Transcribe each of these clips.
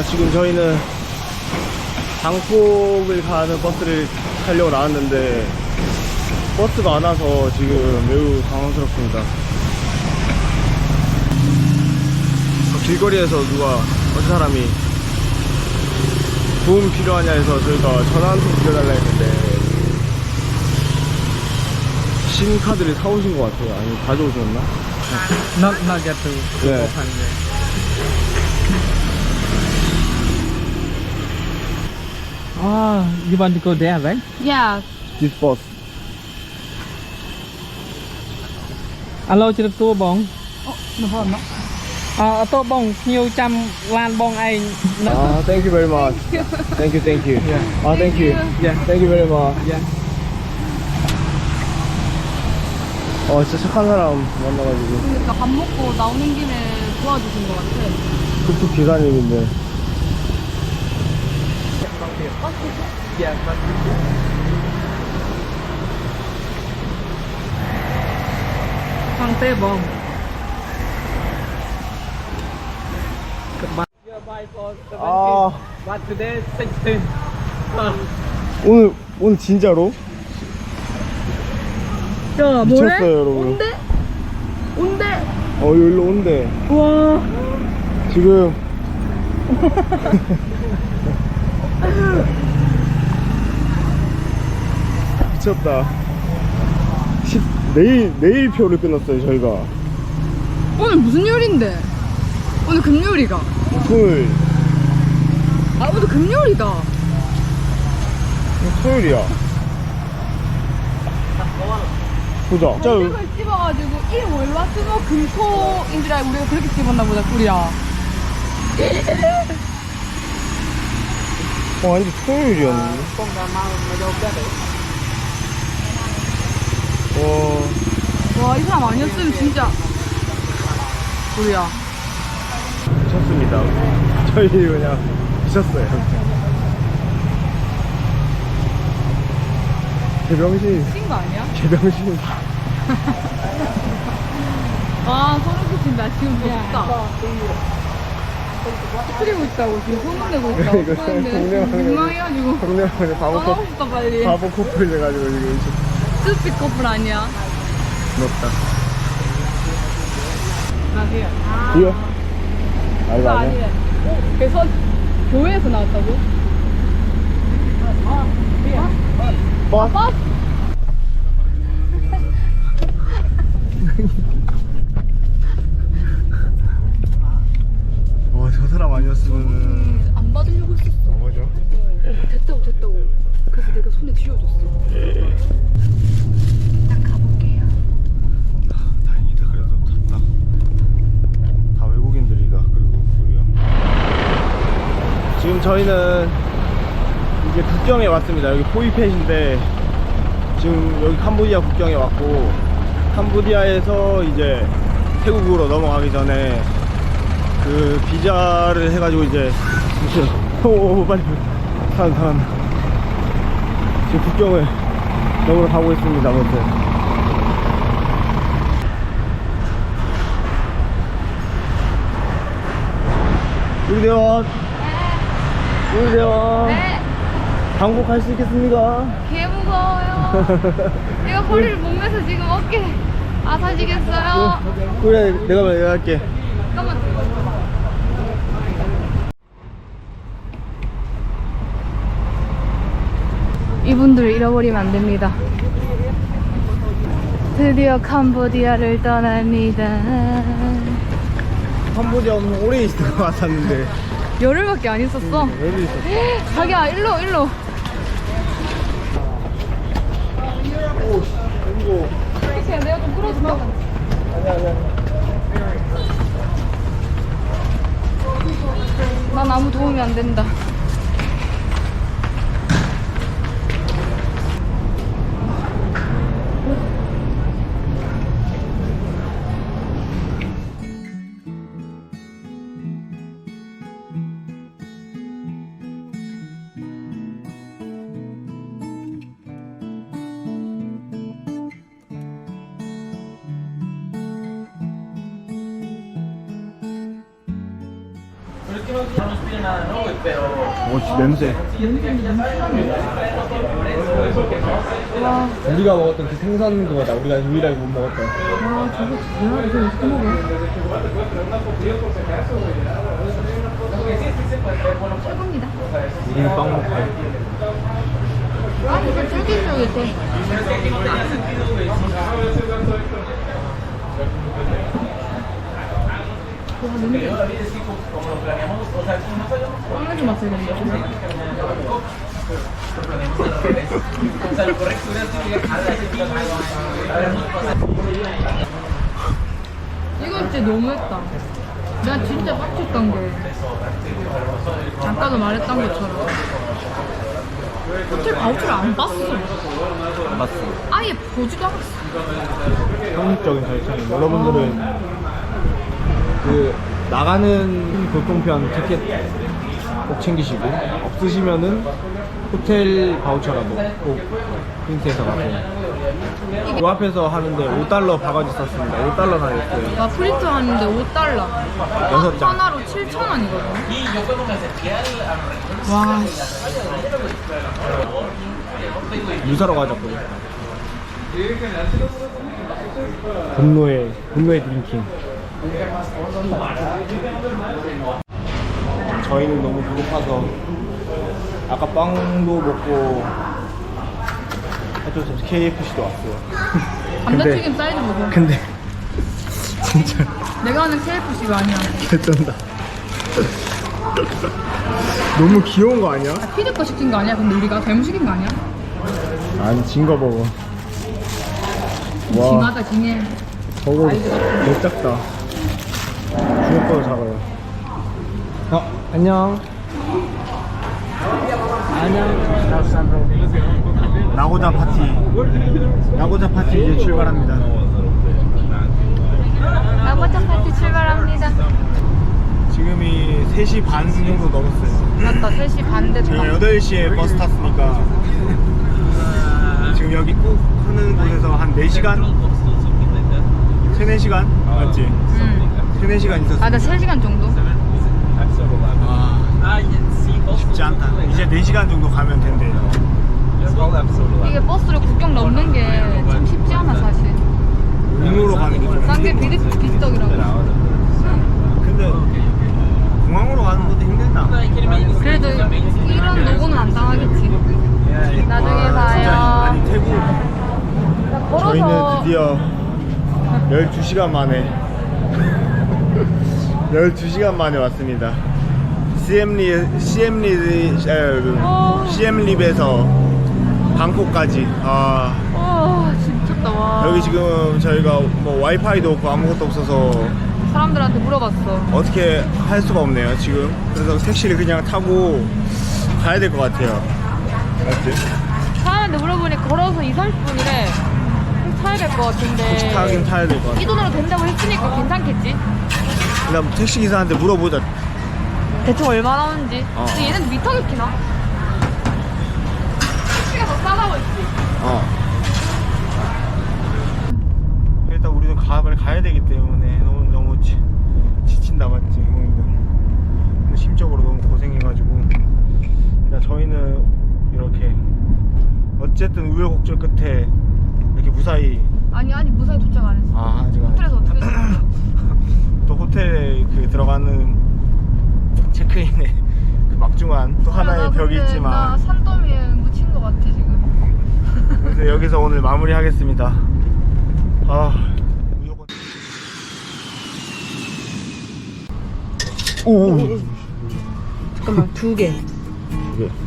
지금 저희는 방콕을 가는 버스를 타려고 나왔는데 버스가 안 와서 지금 매우 당황스럽습니다. 길거리에서 어떤 사람이 도움 필요하냐 해서 저희가 전화 한 통 빌려달라 했는데 신카드를 사오신 것 같아요. 아니 가져오셨나? Not get to Yeah. open there. Oh, you want to go there, right? Yeah. This bus. Alo, chưa được tour bông. Nó hồn nó. Tour bông, nhiều trăm lan bông anh. Thank you very much. Thank you. Yeah. Thank you. Yeah. Thank you very much. Yeah. 진짜 착한 사람 만나가지고. 그러니까 밥 먹고 나오는 김에 도와주신 것 같아. 툭툭 기사님인데. Yeah, but 황태 bông. You buy for 17, but today 16. 오늘 진짜로? 야, 미쳤어요, 여러분. 온대? 여기로 온대. 와. 지금. 미쳤다. 내일 표를 끊었어요, 저희가. 오늘 무슨 요리인데? 오늘 금요일이가. 토요일. 오늘 금요일이다. 토요일이야. 보자. 진짜 이걸 집어가지고 일월화수목 금토인 줄 알고 우리가 그렇게 집었나 보다, 꿀이야. 완전 토요일이었는데. 와, 이 사람 아니었으면 진짜 꿀이야. 미쳤습니다. 저희 그냥 미쳤어요. 개병신. 미친 거 아니야? 개병신. 소름 끼친다. 지금 덥다. 터뜨리고 있다고. 지금 소문 내고 있다고. 이거 그런데 민망해가지고. 동네방에 떠나고 싶다, 빨리. 바보 커플 돼가지고 지금 스피 커플 아니야? 부럽다. 아니야. 이거? 이거 아니야? 그래서 교회에서 나왔다고? 버스? 버스? 저 사람 아니었으면 안 받으려고 했었어. 맞아. 됐다고. 그래서 내가 손에 쥐어줬어. 딱 가볼게요. 다행이다. 그래도 탔다. 다 외국인들이다. 그리고 우리가 지금 저희는 이제 국경에 왔습니다. 여기 포이펫인데 지금 여기 캄보디아 국경에 왔고, 캄보디아에서 이제 태국으로 넘어가기 전에 그 비자를 해가지고 이제 빨리 사람 지금 국경을 넘으러 가고 있습니다. 아무튼 우리 대원 네. 방콕 갈 수 있겠습니까? 개 무거워요. 이거 허리를 못 매서 지금 어깨 아파지겠어요. 그래, 내가 할게. 잠깐만. 이분들을 잃어버리면 안 됩니다. 드디어 캄보디아를 떠납니다. 캄보디아 엄청 오래 있을 것 같았는데 열흘밖에 안 있었어. 여기 있었어. 자기야, 일로. 오, 이거 이렇게 내가 좀 끌어줄까? 아니야. 난 아무 도움이 안 된다. 오, 냄새. 우리가 먹었던 그 생선 그거다. 우리가 유일하게 못 먹었던. 와, 저거 뭐야? 이거 어떻게 먹어? 최고입니다. 우리는 빵 먹고. 아, 이거 쫄깃쫄깃해. 와, 냄새. 빵을 좀 맛을 내는데. 이거 진짜 너무했다. 내가 진짜 빡쳤던 게 아까도 말했던 것처럼 호텔 바우처를 안 봤어. 안 봤어. 아예 보지도 않았어. 형식적인 절차는 여러분들은 그 나가는 교통편 티켓 꼭 챙기시고 없으시면은 호텔 바우처라도 꼭 프린트해서 가고. 그 앞에서 하는데 5달러 바가지 썼습니다. 5달러 나겠어요. 나 프린트 하는데 5달러. 6장. 하나로 7,000원이거든. 와, 씨. 유사로 가자고. 분노의 드링킹. 저희는 너무 배고파서 아까 빵도 먹고 어쩔 수 없이 KFC도 왔어요. 감자튀김 사이즈 보고. 근데 진짜 내가 하는 KFC가 아니야. 개쩐다. 너무 귀여운 거 아니야? 피디 거 시킨 거 아니야? 근데 우리가 잘못 시킨 거 아니야? 아니 진거 먹어. 징하다, 징해. 저거 개 작다. 중국보다 작아요. 안녕. 나고자 파티 이제 출발합니다. 나고자 파티 출발합니다. 지금이 3시 반 정도 넘었어요. 맞다, 3시 반 됐다. 제가 8시에 버스 탔으니까 지금 여기 꾹 하는 곳에서 한 4시간? 3-4시간? 맞지? 응. 3-4시간 있었어. 아, 나 3시간 정도? 쉽지 않다. 이제 4시간 정도 가면 된대. 이게 버스를 국경 넘는 게 참 쉽지 않아, 사실. 공으로 가는 게 좀 딴게 힘든 것 같아. 비슷하더라고. 근데 공항으로 가는 것도 힘들다. 그래도 이런 노고는 안 당하겠지. 나중에 진짜, 봐요. 아니 태국 나 걸어서 저희는 드디어 12시간 만에 12시간 만에 왔습니다. 시엠립에서 방콕까지. 진짜 와. 여기 지금 저희가 뭐 와이파이도 없고 아무것도 없어서 사람들한테 물어봤어. 어떻게 할 수가 없네요 지금. 그래서 택시를 그냥 타고 가야 될 것 같아요. 맞지? 사람한테 물어보니 걸어서 2-30분이래. 타야 될 것 같은데. 타긴 타야 될 것 같아. 이 돈으로 된다고 했으니까 괜찮겠지? 일단 택시 기사한테 물어보자. 대충 얼마 나오는지. 근데 얘는 미터기 키나? 택시가 더 싸다고 했지. 일단 우리는 가야 되기 때문에 너무 지친다 맞지 형님들. 근데 심적으로 너무 고생해가지고 일단 저희는 이렇게 어쨌든 우여곡절 끝에 이렇게 무사히 아니 무사히 도착 안 했어. 아직 안 호텔에서 어떻게 했어? 또 호텔에 그 들어가는 체크인에 그 막중한 또 하나의 벽이 나 있지만 산더미에 묻힌 것 같아 지금. 그래서 여기서 오늘 마무리하겠습니다. 잠깐만 2개.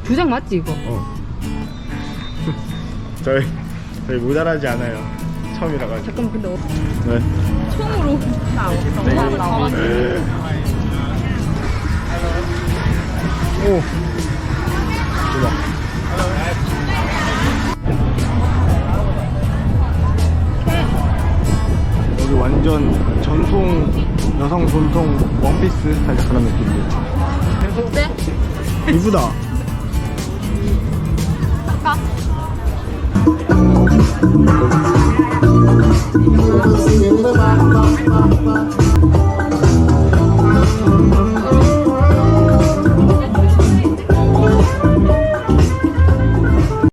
2장 맞지 이거? 저희 모자라지 않아요. 처음이라 가지고. 잠깐만 근데 네. 총으로 나와. 오. 좋아. 여기 완전 여성 전통 원피스 살짝 그런 느낌이에요. 어때? 이쁘다. 아까